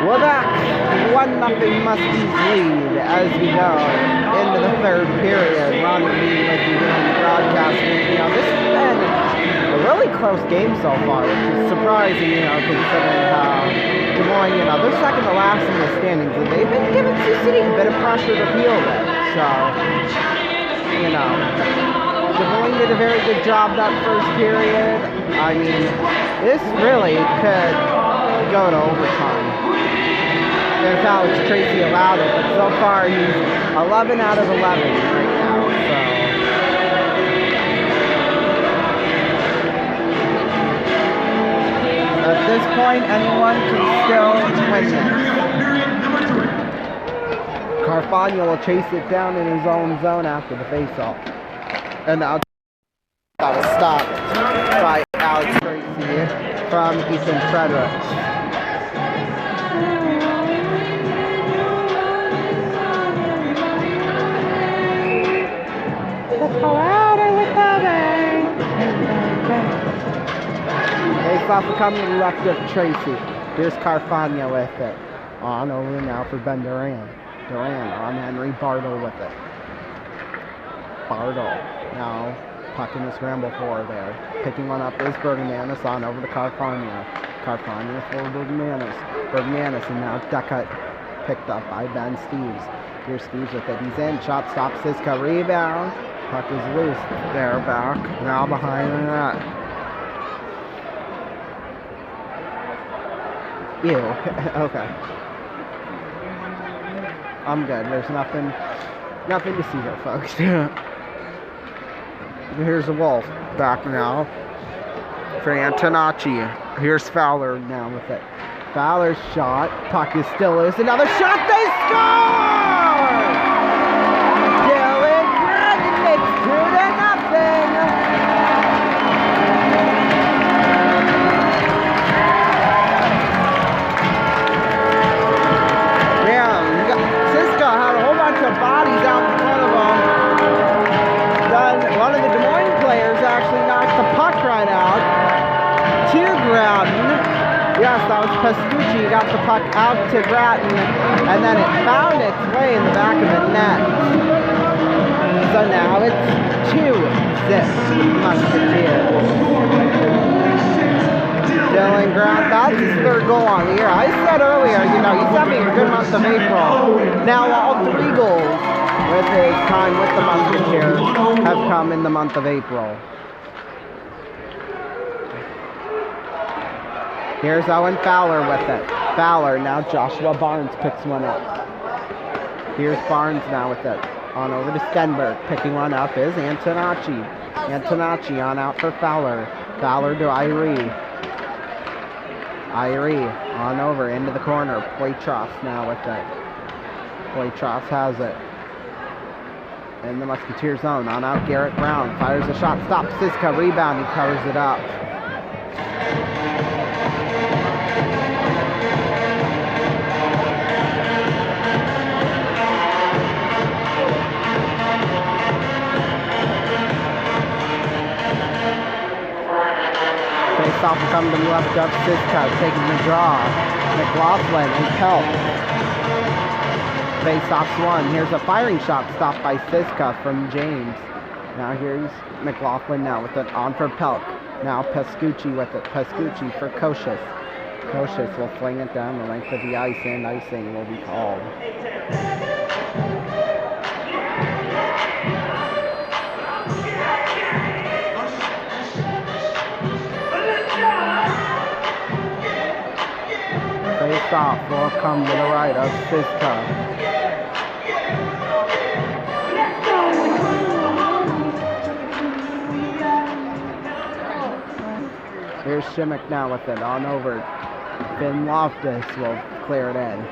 Well, that's 1-0 Muskies lead as we go into the third period. Ron Lee with you here on the broadcast. This has been a really close game so far, which is surprising, considering how Des Moines, they're second to last in the standings, and they've been giving Sioux City a bit of pressure to peel with. So, Des Moines did a very good job that first period. I mean, this really could go to overtime if Alex Tracy allowed it, but so far he's 11 out of 11 right now, so. At this point, anyone can still win this. Carfagna will chase it down in his own zone after the faceoff. And now got a stop by Alex Tracy from Ethan Fredericks. Off coming left of Tracy. Here's Carfagna with it. On over now for Ben Duran. Duran on Henry Bartle with it. Bartle now puck in the scramble for there. Picking one up is Bergmanis on over to Carfagna. Carfagna for Bergmanis. Bergmanis and now Deckut picked up by Ben Steves. Here's Steves with it. He's in. Shot stops Siska. Rebound. Puck is loose. They're back. Now behind the net. Ew. Okay. I'm good. There's nothing to see here, folks. Here's the Wolf back now for Antonacci. Here's Fowler now with it. Fowler's shot. Puck is still loose. Another shot. They score! Dylan Bratton makes 2-0. Bodies out in front of them. Then one of the Des Moines players actually knocked the puck right out to Gratton. Yes, that was Pascucci. Got the puck out to Gratton, and then it found its way in the back of the net. So now it's 2-0 Musketeers. Dylan Grant, that's his third goal on the year. I said earlier, he's having a good month of April. Now all 3 goals with his time with the Musketeers have come in the month of April. Here's Owen Fowler with it. Fowler, now Joshua Barnes picks one up. Here's Barnes now with it. On over to Stenberg. Picking one up is Antonacci. Antonacci on out for Fowler. Fowler to Irie. Irie on over into the corner. Poitras now with it. Poitras has it. In the Musketeer zone. On out Garrett Brown. Fires a shot. Stops Siska. Rebound. He covers it up. Face off coming to the left of Siska, taking the draw. McLaughlin and Pelk. Face off's one. Here's a firing shot stopped by Siska from James. Now here's McLaughlin now with it on for Pelk. Now Pascucci with it. Pascucci for Kocius. Kocius will fling it down the length of the ice, and icing will be called. Face off will come to the right of Siska. Here's Shimmick now with it on over. Finn Loftus will clear it in.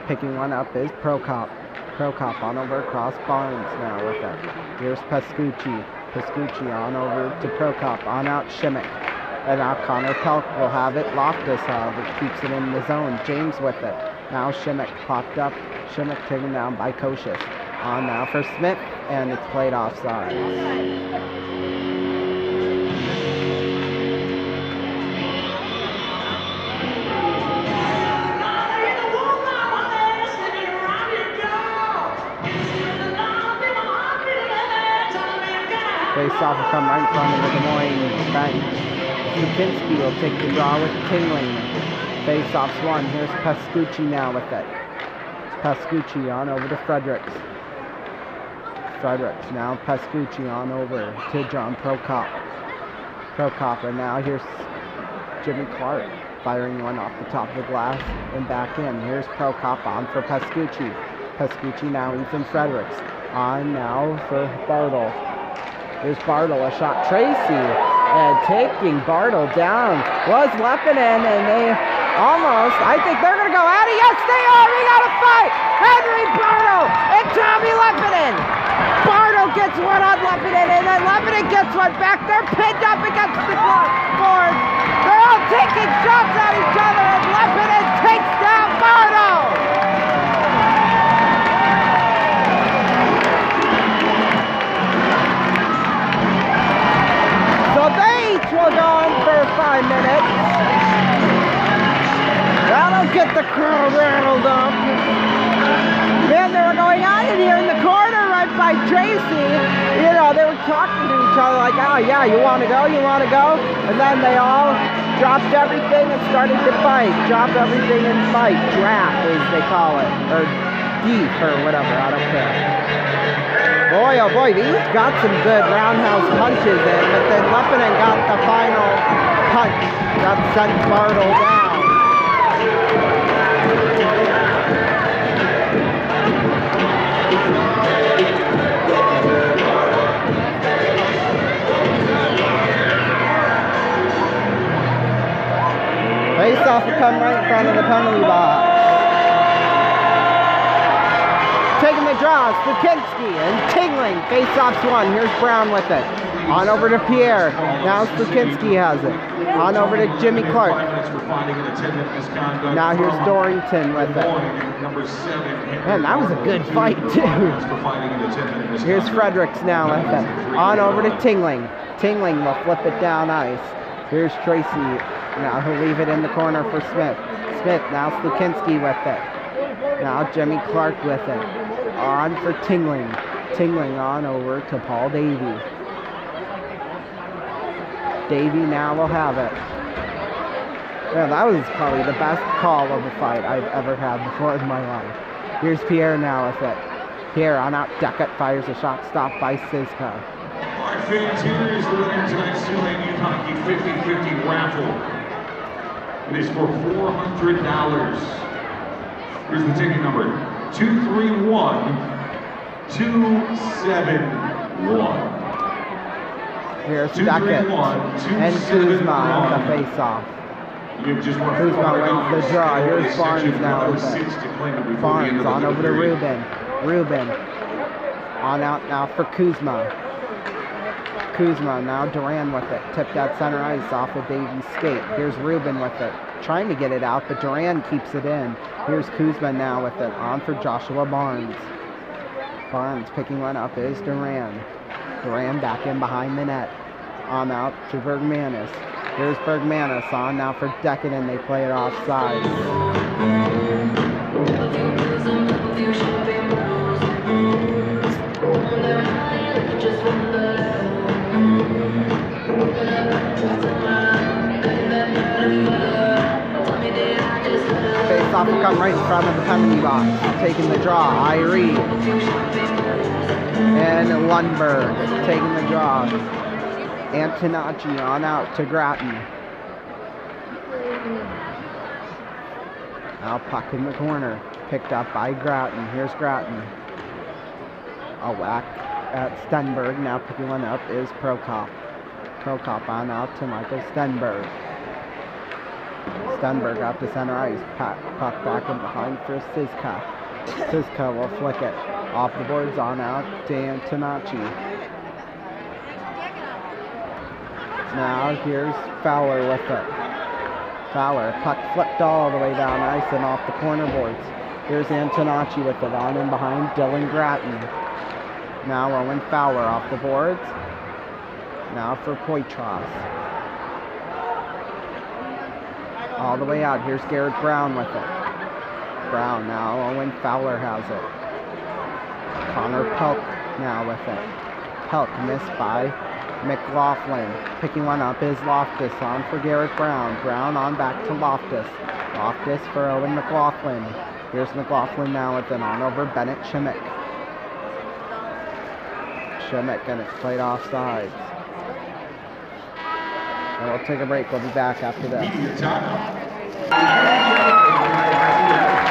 Picking one up is Prokop. Prokop on over across Barnes now with it. Here's Pascucci. Pascucci on over to Prokop. On out Shimmick. And now Connor Pelk will have it. Loftus, however, keeps it in the zone. James with it. Now Shimmick popped up. Shimmick taken down by Kocius. On now for Smith, and it's played offside. Face-off will come right in front of the Des Moines bench. Lipinski will take the draw with Tingling. Face-off's won. Here's Pascucci now with it. Pascucci on over to Fredericks. Fredericks now Pascucci on over to John Prokop. Prokop, and now here's Jimmy Clark firing one off the top of the glass and back in. Here's Prokop on for Pascucci. Pascucci now Ethan Fredericks. On now for Bartle. Here's Bartle, a shot. Tracy, and taking Bartle down was Lepinen, and they almost, I think they're going to go at it. Yes, they are. We got a fight. Henry Bartle and Tommy Lepinen. Bartle gets one on Lepinen, and then Lepinen gets one back. They're pinned up against the board. They're all taking shots at each other, and Lepinen takes down Bartle. So they each will go on for 5 minutes. That'll get the crowd rattled up. Man, they were going on in here in the corner right by Tracy. You know, they were talking to each other like, oh yeah, you want to go, you want to go? And then they all dropped everything and started to fight. Drop everything and fight. Draft, as they call it. Or deep, or whatever, I don't care. Boy, oh boy, these got some good roundhouse punches in, but then Lepinen got the final punch that sent Bartle down. Face-off will come right in front of the penalty box. Taking the draws, Stukinski and Tingling. Face-off's won. Here's Brown with it. On over to Pierre. Now Stukinski has it. On over to Jimmy Clark. Now here's Dorrington with it. Man, that was a good fight too. Here's Fredericks now with it. On over to Tingling. Tingling will flip it down ice. Here's Tracy. Now he'll leave it in the corner for Smith. Smith, now Stukinski with it. Now Jimmy Clark with it. On for Tingling. Tingling on over to Paul Davey. Davey now will have it. Yeah, that was probably the best call of a fight I've ever had before in my life. Here's Pierre now with it. Pierre on out. Duckett fires a shot stopped by Siska. Our fans, here is the winner of tonight's Tulane Youth Hockey 50-50 raffle. It is for $400. Here's the ticket number. 231271. Here's Duckett and Kuzma on the face-off. Kuzma wins the draw. Here's Barnes now with it. Barnes on over to Rubin. Rubin on out now for Kuzma. Kuzma now Duran with it. Tipped out center ice off of Davies' skate. Here's Rubin with it. Trying to get it out, but Duran keeps it in. Here's Kuzma now with it. On for Joshua Barnes. Barnes picking one up is Duran. Duran back in behind the net. On out to Bergmanis. Here's Bergmanis on now for Decadent. They play it offside. Face-off will come right in front of the penalty box. Taking the draw, Irie. And Lundberg taking the draw. Antonacci on out to Grattan. Now puck in the corner. Picked up by Grattan. Here's Grattan. A whack at Stenberg. Now picking one up is Prokop. Prokop on out to Michael Stenberg. Stenberg up to center ice. Puck back in behind for Siska. Siska will flick it. Off the boards on out to Antonacci. Now here's Fowler with it. Fowler, puck flipped all the way down ice and off the corner boards. Here's Antonacci with it on in behind Dylan Grattan. Now Owen Fowler off the boards. Now for Poitras. All the way out. Here's Garrett Brown with it. Brown now. Owen Fowler has it. Connor Pelk now with it. Pelk missed by McLaughlin picking one up is Loftus on for Garrett Brown. Brown on back to Loftus. Loftus for Owen McLaughlin. Here's McLaughlin now with an on over Bennett Shimmick. Shimmick and it's played offside. And we'll take a break. We'll be back after this.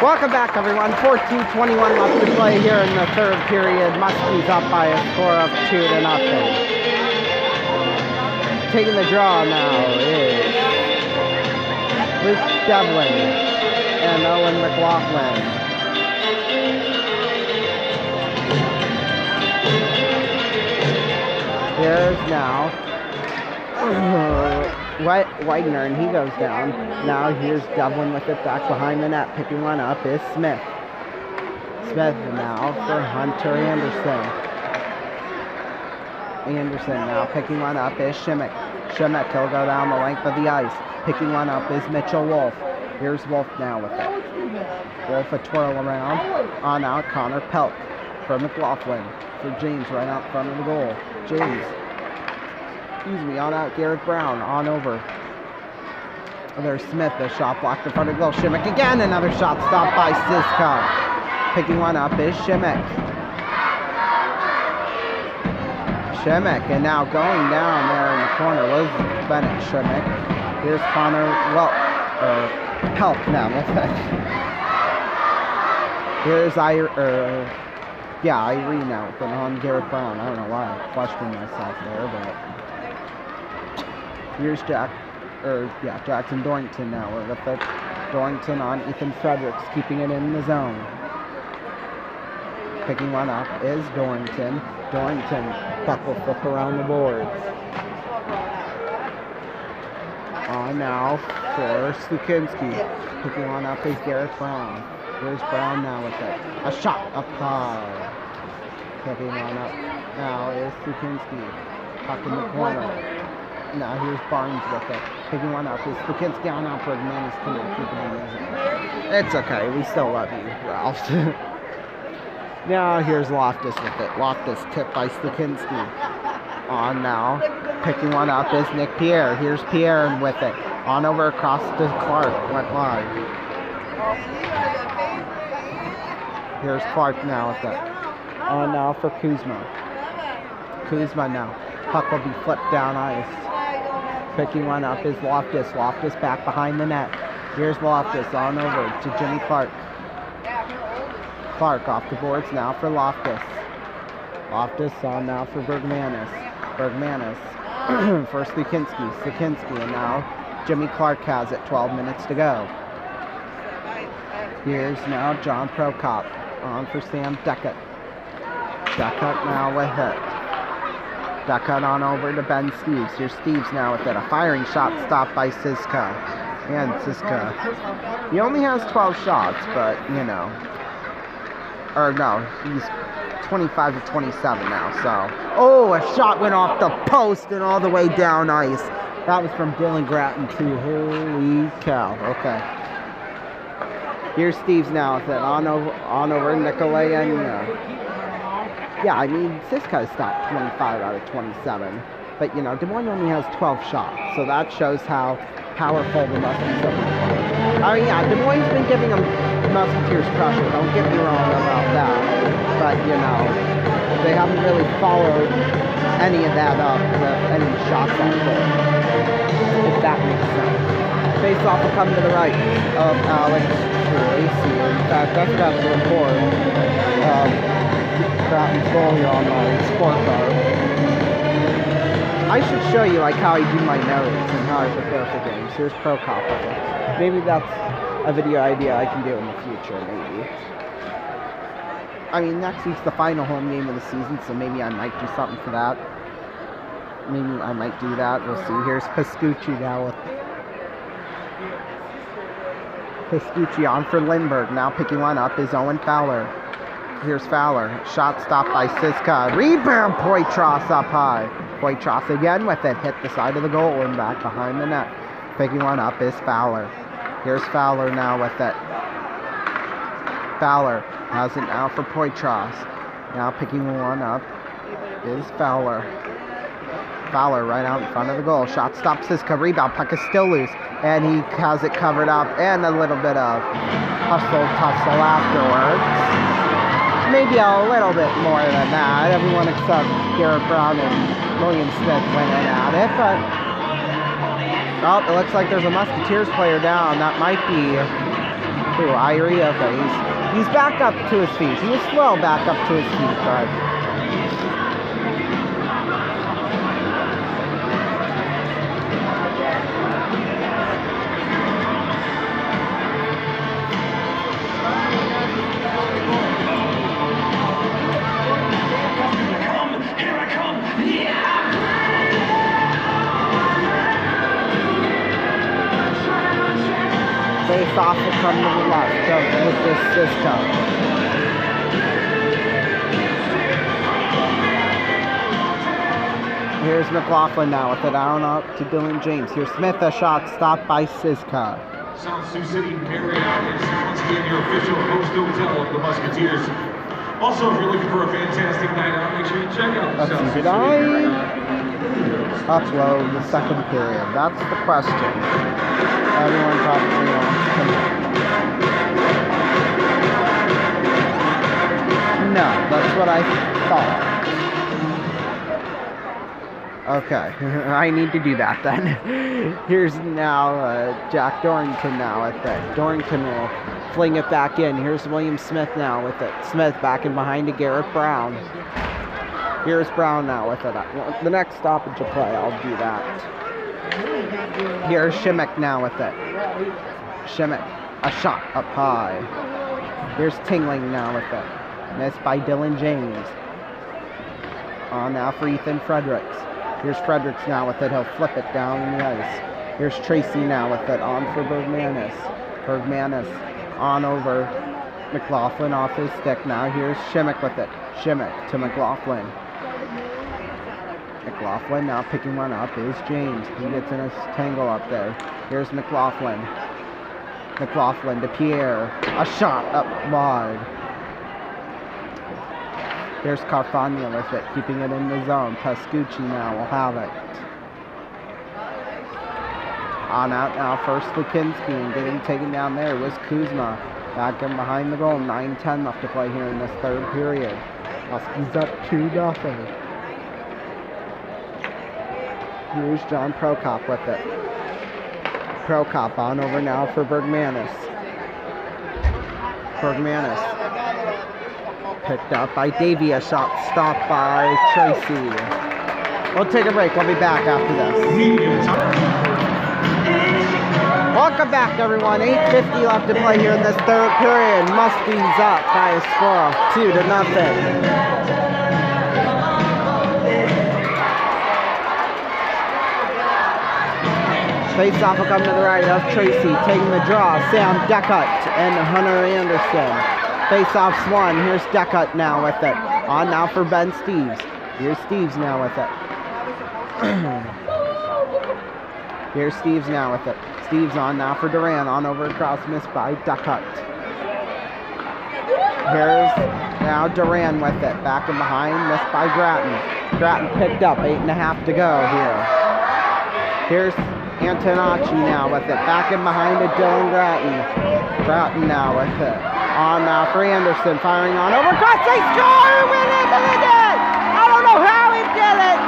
Welcome back, everyone. 14:21 left to play here in the third period. Muskies up by a score of 2-0. Taking the draw now is Luke Devlin and Owen McLaughlin. Here's now Widener, and he goes down. Now here's Devlin with it back behind the net. Picking one up is Smith. Smith now for Hunter Anderson. Anderson now picking one up is Shimmick. Shimmick, he'll go down the length of the ice. Picking one up is Mitchell Wolf. Here's Wolf now with it. Wolf a twirl around. On out Connor Pelk for McLaughlin. For James right out front of the goal. James. On out Garrett Brown. On over. There's Smith. A shot blocked in front of the goal. Shimmick again. Another shot stopped by Siska. Picking one up is Shimmick. Shimmick, and now going down there in the corner was Bennett Shimmick. Here's Connor Pelk now with it. Here's Irene now with it on Garrett Brown. I don't know why I questioned myself there, but here's Jackson Dorrington now with it. Dorrington on Ethan Fredericks, keeping it in the zone. Picking one up is Dorrington. Dorrington, puck will flip around the boards. On now for Slukinski. Picking one up is Garrett Brown. Here's Brown now with it. A shot up high. Picking one up now is Slukinski. Puck in the corner. Now here's Barnes with it. Picking one up is Slukinski on out for Manis tonight. Keeping it easy. It's okay. We still love you, Ralph. Now here's Loftus with it. Loftus tipped by Slukinski. On now. Picking one up is Nick Pierre. Here's Pierre with it. On over across to Clark. Went wide. Here's Clark now with it. On now for Kuzma. Kuzma now. Puck will be flipped down ice. Picking one up is Loftus. Loftus back behind the net. Here's Loftus on over to Jimmy Clark. Clark off the boards now for Loftus. Loftus on now for Bergmanis. Bergmanis for Slukinski. Slukinski, and now Jimmy Clark has it. 12 minutes to go. Here's now John Prokop on for Sam Deckett. Deckett now with it. Deckett on over to Ben Steeves. Here's Steeves now with it. A firing shot stopped by Siska. And Siska. He only has 12 shots, but, you know. Or no, he's 25 to 27 now, so. Oh, a shot went off the post and all the way down ice. That was from Dylan Gratton too. Holy cow. Okay. Here's Steve's now with it. On over Nikolai and yeah, I mean, Siska stopped 25 out of 27. But, you know, Des Moines only has 12 shots, so that shows how powerful the Musketeers are. Oh yeah, Des Moines been giving them Musketeers pressure, don't get me wrong about that. But, you know, they haven't really followed any of that up with any shots on goal, if that makes sense. Face off will come to the right of Alex Tracy. In fact, that's about to record Gratton's goal here on my scorecard. I should show you like how I do my notes and how I prepare for games. Here's Prokop with it. Maybe that's a video idea I can do in the future, maybe. I mean, next week's the final home game of the season, so maybe I might do something for that. Maybe I might do that. We'll see. Here's Pascucci now with Pascucci on for Lindbergh. Now picking one up is Owen Fowler. Here's Fowler. Shot stopped by Siska. Rebound, Poitras up high. Poitras again with it. Hit the side of the goal and back behind the net. Picking one up is Fowler. Here's Fowler now with it. Fowler has it now for Poitras. Now picking one up is Fowler. Fowler right out in front of the goal. Shot stops Siska. Rebound. Puck is still loose. And he has it covered up. And a little bit of tussle afterwards. Maybe a little bit more than that. Everyone except Garrett Brown and William Smith went in at it. But, oh, it looks like there's a Musketeers player down. That might be, Irie. Okay, he's back up to his feet. He was slow back up to his feet, but... Face off will come to the left with this system. Here's McLaughlin now with it down up to Dylan James. Here's Smith, a shot stopped by Siska. South Sioux City Marriott is once again your official host hotel of the Musketeers. Also, if you're looking for a fantastic night out, make sure you check out the South Sioux City Marriott. Upload the second period. That's the question. Everyone probably wants to know. No, that's what I thought. Okay, I need to do that then. Here's now Jack Dorrington now at that. Dorrington will fling it back in. Here's William Smith now with it. Smith back in behind to Garrett Brown. Here's Brown now with it. The next stoppage of play, I'll do that. Here's Shimmick now with it. Shimmick, a shot up high. Here's Tingling now with it. Missed by Dylan James. On now for Ethan Fredericks. Here's Fredericks now with it. He'll flip it down in the ice. Here's Tracy now with it. On for Bergmanis. Bergmanis on over. McLaughlin off his stick. Now here's Shimmick with it. Shimmick to McLaughlin. McLaughlin now picking one up is James. He gets in a tangle up there. Here's McLaughlin. McLaughlin to Pierre. A shot up wide. Here's Carfagna with it, keeping it in the zone. Pascucci now will have it. On out now, first Lukinski, and getting taken down there was Kuzma. Back in behind the goal, 9-10 left to play here in this third period. Huskies up 2-0. Here's John Prokop with it. Prokop on over now for Bergmanis. Bergmanis. Picked up by Davey, a shot stopped by Tracy. We'll take a break. We'll be back after this. Welcome back, everyone. 8:50 left to play here in this third period. Muskies up by a score of 2-0. Face-off will come to the right. That's Tracy taking the draw. Sam Deckut and Hunter Anderson. Face-off's won. Here's Deckut now with it. On now for Ben Steves. Here's Steves now with it. Here's Steves now with it. Steves on now for Duran. On over across, missed by Deckut. Here's now Duran with it. Back and behind, missed by Grattan. Grattan picked up. 8.5 to go here. Here's Antonacci now with it. Back and behind to Dylan Grattan. Grattan now with it. On now for Anderson, firing on over across, they score! Win it to the net! I don't know how he did it!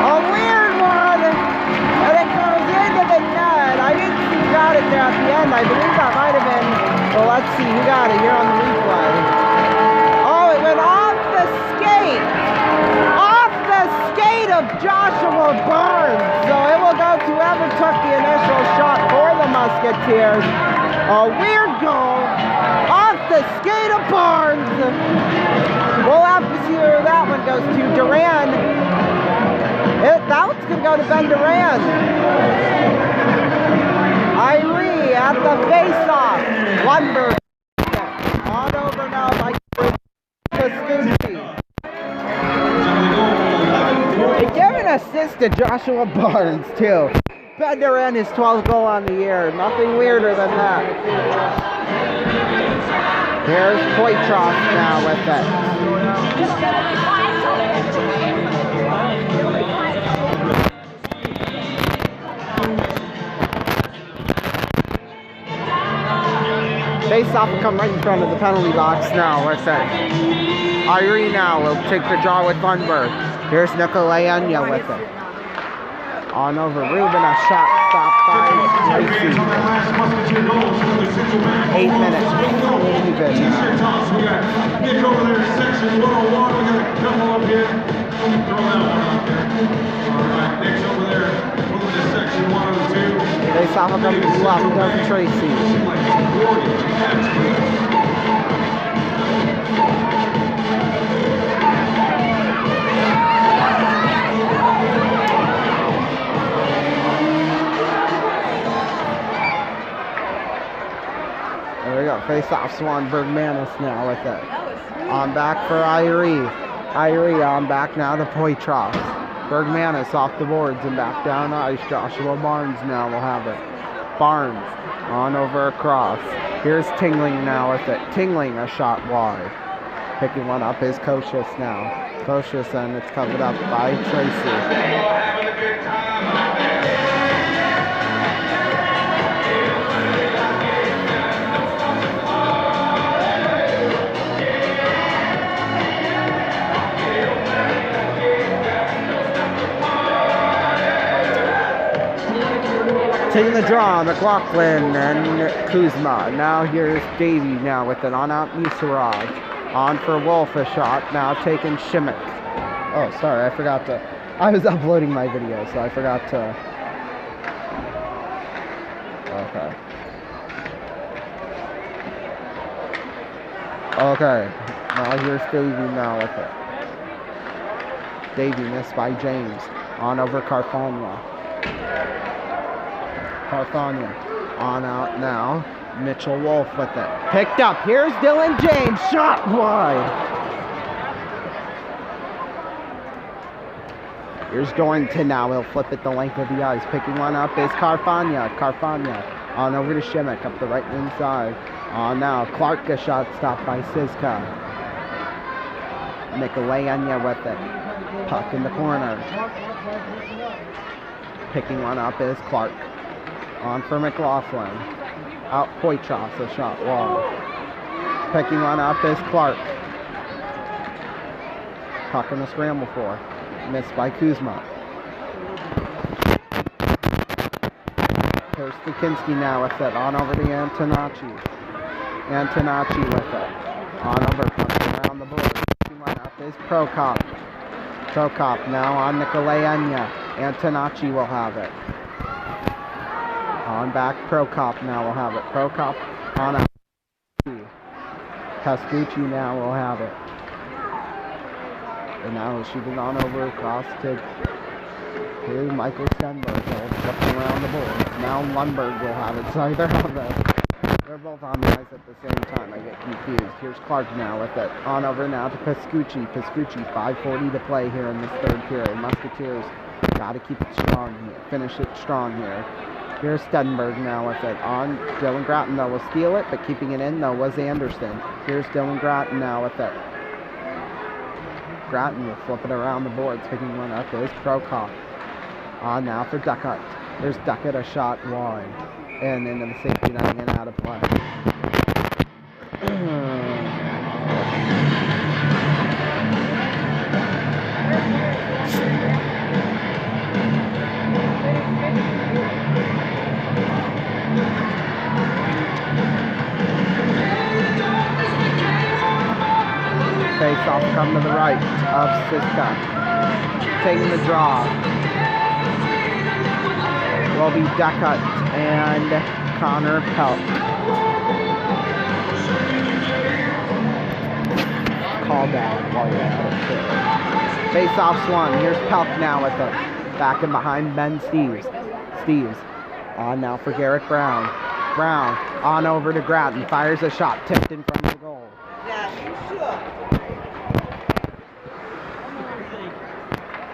A weird one! And it goes into the net. I didn't see who got it there at the end. I believe that might have been, well, let's see who got it here on the replay. Oh, it went off the skate! Off the skate of Joshua Barnes! So it will go to whoever took the initial shot for the Musketeers. A weird goal off the skate of Barnes. We'll have to see where that one goes to. Duran. That one's going to go to Ben Duran. Irie at the face-off. Lundberg. On over now by Pascucci. They gave an assist to Joshua Barnes, too. Ben Duran, his 12th goal on the year. Nothing weirder than that. Here's Poitras now with it. Face-off will come right in front of the penalty box now. What's that? Irie now will take the draw with Lundberg. Here's Nikolajania with it. On over Ruben, a shot stopped by Tracy. 8 minutes. Even now. We got Nick over there, section 101. We got a couple up here. Throw that one out there. All right, Nick's over there. Moving to section 102. Face-off will come to the left of Tracy. There we go. Face-off Swan Bergmanis now with it. On back for Irie. Irie on back now to Poitras. Bergmanis off the boards and back down to ice. Joshua Barnes now will have it. Barnes on over across. Here's Tingling now with it. Tingling a shot wide. Picking one up is Kocius now. Kocius, and it's covered up by Tracy. Taking the draw, McLaughlin and Kuzma. Now here's Davey now with it on out Nisarov. On for Wolf, a shot. Now taking Shimmick. Oh, sorry, I forgot to. I was uploading my video, so I forgot to. Okay. Okay. Now here's Davey now with it. Davey missed by James. On over Carfagna. Carfagna on out now. Mitchell Wolf with it. Picked up. Here's Dylan James. Shot wide. Here's Dorrington now. He'll flip it the length of the ice. Picking one up is Carfagna. Carfagna on over to Shimmick up the right wing side. On now. Clark, a shot stopped by Siska. Nikolajania with it. Puck in the corner. Picking one up is Clark. On for McLaughlin. Out Poitras, a shot wide. Picking one up is Clark. Puck in the scramble for. Missed by Kuzma. Here's Stukinski now with it. On over to Antonacci. Antonacci with it. On over, punching around the board. Picking one up is Prokop. Prokop now on Nikolajania. Antonacci will have it. On back, Prokop now will have it. Prokop on out. Pascucci now will have it. And now shooting on over across to Michael Stenberg. Flipping around the board. Now Lundberg will have it. So they're both on the ice at the same time. I get confused. Here's Clark now with it. On over now to Pascucci. Pascucci, 5:40 to play here in this third period. Musketeers got to keep it strong here. Finish it strong here. Here's Stenberg now with it. On Dylan Gratton, though, will steal it, but keeping it in, though, was Anderson. Here's Dylan Gratton now with it. Gratton will flip it around the boards, picking one up. There's Prokop. On now for Duckett. There's Duckett, a shot wide. And into the safety net and out of play. Face-off come to the right of Siska. Taking the draw will be Duckett and Connor Pelk. Call down while you're at it. Face-off Swan. Here's Pelk now with it. Back and behind Ben Steves. Steves on now for Garrett Brown. Brown on over to Gratton. Fires a shot tipped in front of the goal.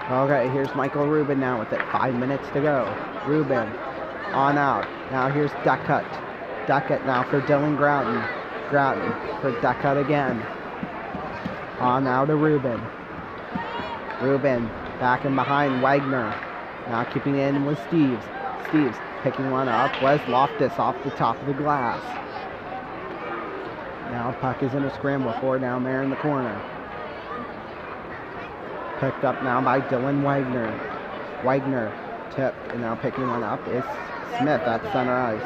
Okay, here's Michael Rubin now with it. 5 minutes to go. Rubin on out. Now here's Duckett. Duckett now for Dylan Gratton. Gratton for Duckett again. On now to Rubin. Rubin back and behind Wagner. Now keeping it in with Steves. Steves picking one up. Wes Loftus off the top of the glass. Now puck is in a scramble for down there in the corner. Picked up now by Dylan Wagner. Wagner tipped, and now picking one up is Smith at center ice.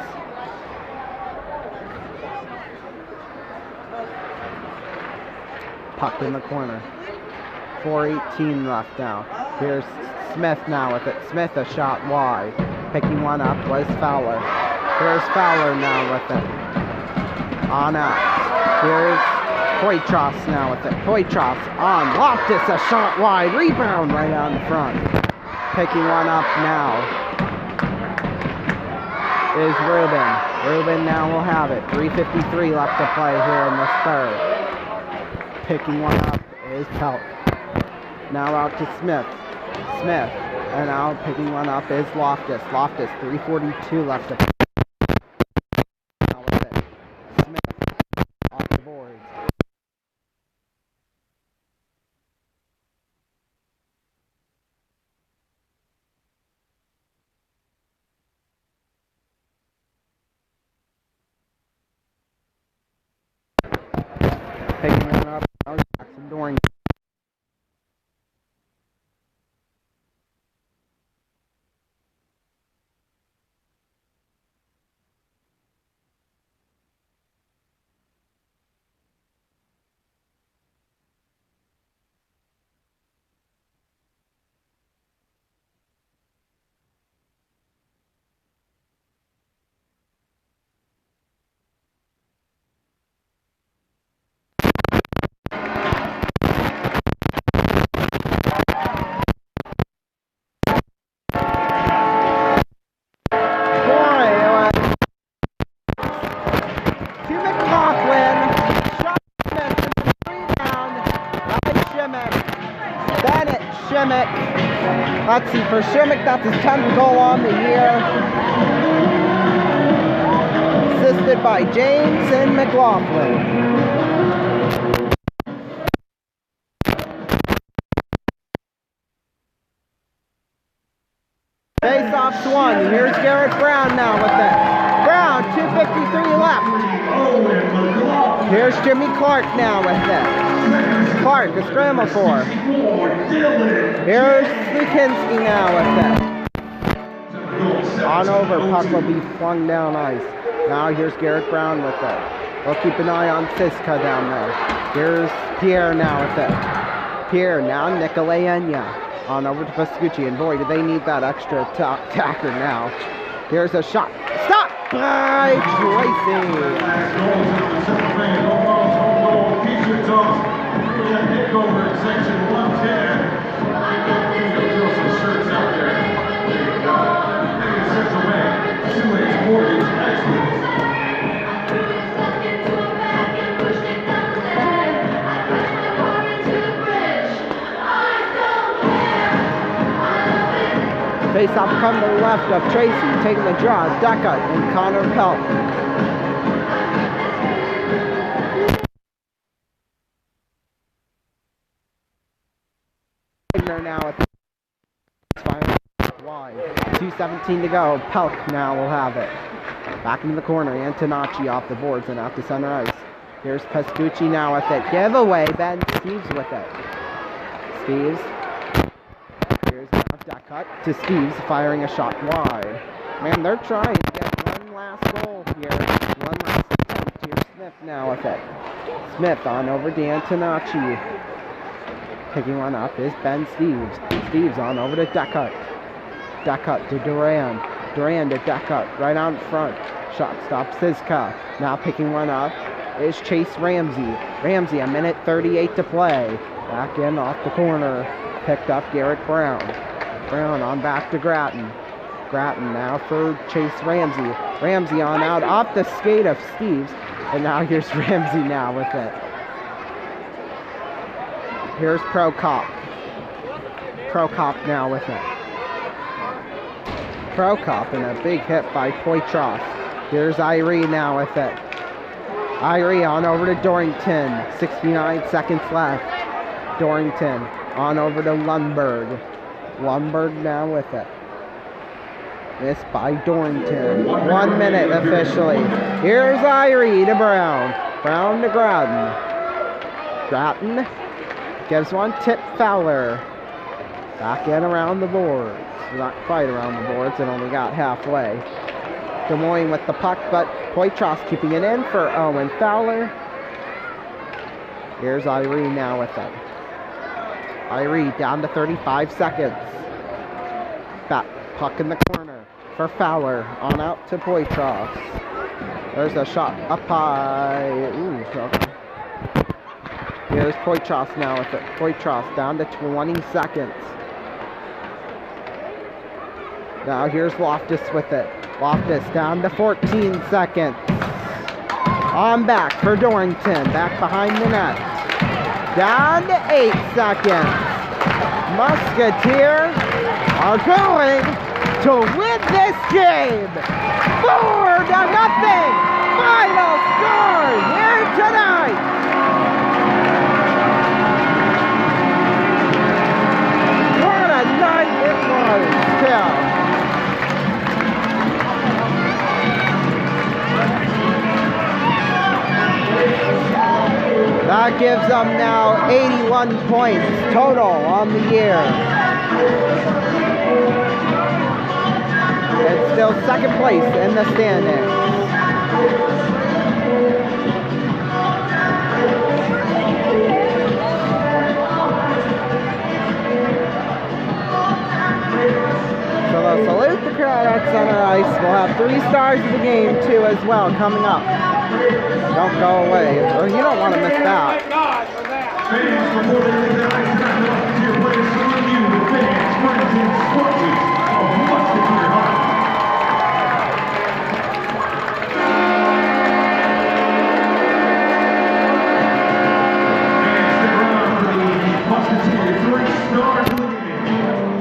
Puck in the corner. 4:18 left now. Here's Smith now with it. Smith a shot wide. Picking one up was Fowler. Here's Fowler now with it. On out. Here's Poitras now with it. Poitras on. Loftus a shot wide. Rebound right out in front. Picking one up now is Rubin. Rubin now will have it. 3:53 left to play here in the third. Picking one up is Pelt. Now out to Smith. Smith. And now picking one up is Loftus. Loftus, 3:42 left to play. Now with it. Smith off the boards. Picking one up. Now Jackson Doring. Let's see, for Shimmick, that's his 10th goal on the year. Assisted by James and McLaughlin. Face-off's won. Here's Garrett Brown now with it. Brown, 2:53 left. Here's Jimmy Clark now with it. Clark, a scramble for. Here's Lukinski now with it. On over, puck will be flung down ice. Now here's Garrett Brown with it. We'll keep an eye on Siska down there. Here's Pierre now with it. Pierre, now Nikolay Enya. On over to Vespucci, and boy, do they need that extra attacker now. Here's a shot. Stop by Tracy. Over in section 110. Throw some shirts out there. There you go. Central Bank, 2H Mortgage Excellence. Face-off come to the left of Tracy, taking the draw, Deca and Connor Pelt. Now it's wide. 2:17 to go. Pelk now will have it. Back into the corner. Antonacci off the boards and out to center ice. Here's Pescucci now with it. Giveaway. Ben Steves with it. Steves. Here's now Decut to Steves, firing a shot wide. Man, they're trying to get one last goal here. One last attempt. Here's Smith now with it. Smith on over to Antonacci. Picking one up is Ben Steves. Steves on over to Decut. Decut to Duran. Duran to Decut. Right out in front. Shot stop Siska. Now picking one up is Chase Ramsey. Ramsey, 1:38 to play. Back in off the corner. Picked up Garrett Brown. Brown on back to Grattan. Grattan now for Chase Ramsey. Ramsey on out off the skate of Steves. And now here's Ramsey now with it. Here's Prokop. Prokop now with it. Prokop and a big hit by Poitras. Here's Irie now with it. Irie on over to Dorrington. 69 seconds left. Dorrington on over to Lundberg. Lundberg now with it. Missed by Dorrington. 1 minute officially. Here's Irie to Brown. Brown to Grattan. Grattan gives one, tip Fowler. Back in around the boards. Not quite around the boards, it only got halfway. Des Moines with the puck, but Poitras keeping it in for Owen Fowler. Here's Irie now with it. Irie down to 35 seconds. Back puck in the corner for Fowler. On out to Poitras. There's a shot up high. Ooh, okay. Here's Poitras now with it. Poitras down to 20 seconds. Now here's Loftus with it. Loftus down to 14 seconds. On back for Dorrington. Back behind the net. Down to 8 seconds. Musketeers are going to win this game. 4-0. Final score here tonight. What a night it was, Tim. That gives them now 81 points total on the year. It's still second place in the standings. So they'll salute the crowd at center ice. We'll have 3 stars of the game too as well coming up. Don't go away, or you don't want to miss that. Fans, before they leave the ice tonight, Musketeer players salute you, the fans, friends, and sponsors of Musketeer Hockey. And stick around for the Musketeer 3 stars of the game.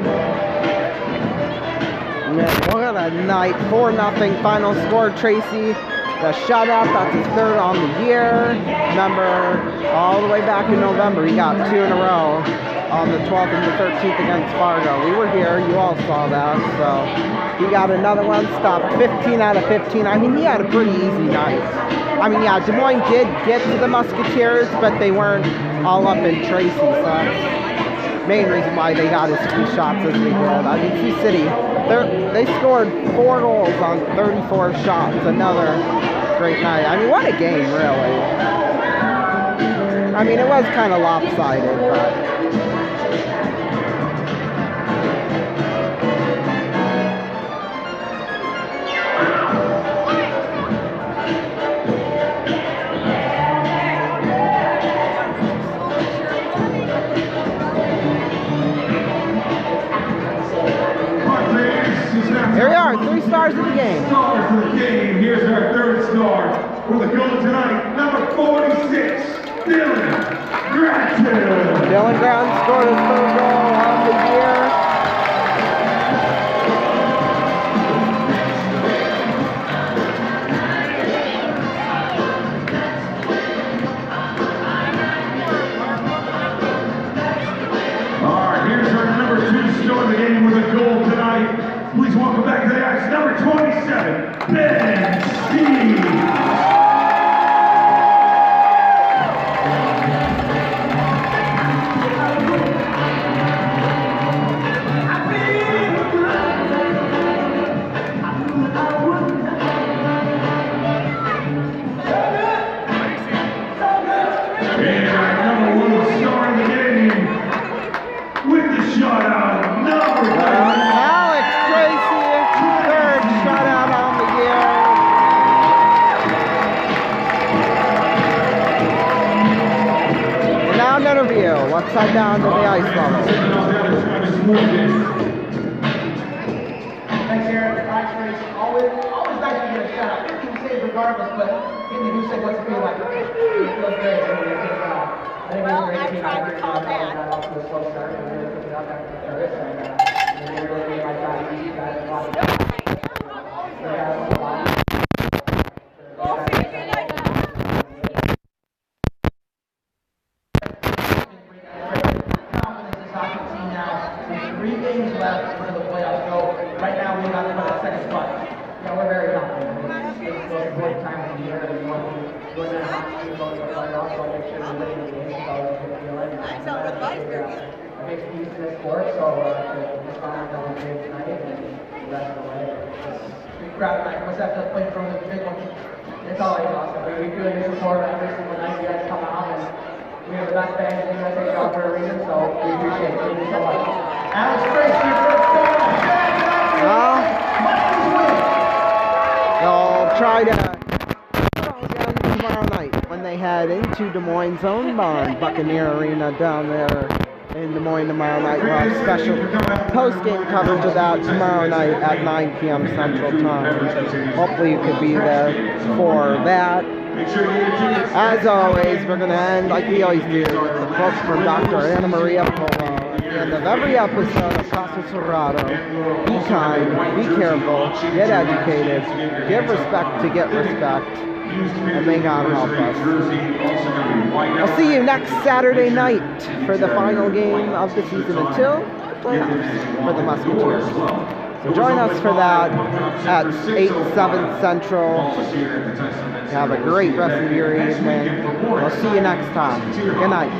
Man, what a night. 4-0 final score, Tracy. The shutout, that's his 3rd on the year. Remember, all the way back in November, he got 2 in a row on the 12th and the 13th against Fargo. We were here, you all saw that, so he got another one, stopped 15 out of 15. I mean, he had a pretty easy night. I mean, yeah, Des Moines did get to the Musketeers, but they weren't all up in Tracy, so that's the main reason why they got as few shots as they did. I mean, Sioux City, they scored 4 goals on 34 shots. Another great night. I mean, what a game, really. I mean, it was kind of lopsided, but... Here we are, 3 stars of the game. Stars of the game. Here's our 3rd star for the goal tonight, number 46, Dylan Grattan. Dylan Grattan scored his 3rd goal on the year. All right, here's our number 2 star of the game with a goal tonight. Please welcome back to the ice, number 27, Ben Steve. And our number 1 star of the game with the shutout, number 9. Alex Tracy, 3rd shutout on the year. And now an interview. Upside down to the ice level. Thanks, Aaron. Alex Tracy. Always nice to get a shout out. 15 saves regardless, but can you do say what's it feel like? It feels great. I think it was a great team. I call that. Off to a slow start. We really picked it up after the third, and we really made my job easy. Guys, a lot of confidence this hockey team now. There's 3 games left for the playoffs. So right now we got that second spot. Yeah, we're very confident. I mean, it's the important time of the year. We want to so make sure you win the game. It's always a good feeling. A big piece of this sport, so just fine going game tonight and the rest of the way. Big crowd tonight. What's that just playing from the big one? It's always awesome. We feel your support every single night. You guys come out and we have the best band in the USA job for a reason, so we appreciate it. Thank you so much. Alex Grace, your first goal. They'll try to again tomorrow night when they head into Des Moines' own barn, Buccaneer Arena down there in Des Moines tomorrow night. We'll have special post-game coverage of that tomorrow night at 9 p.m. Central Time. Hopefully you could be there for that. As always, we're going to end like we always do with the quote from Dr. Anna Maria Polo at the end of every episode of Casa Cerrado. Be kind, be careful, get educated, give respect to get respect, and may God help us. I'll see you next Saturday night for the final game of the season until playoffs for the Musketeers. So join us for that at 8/7 Central. Have a great rest of your evening. We'll see you next time. Good night.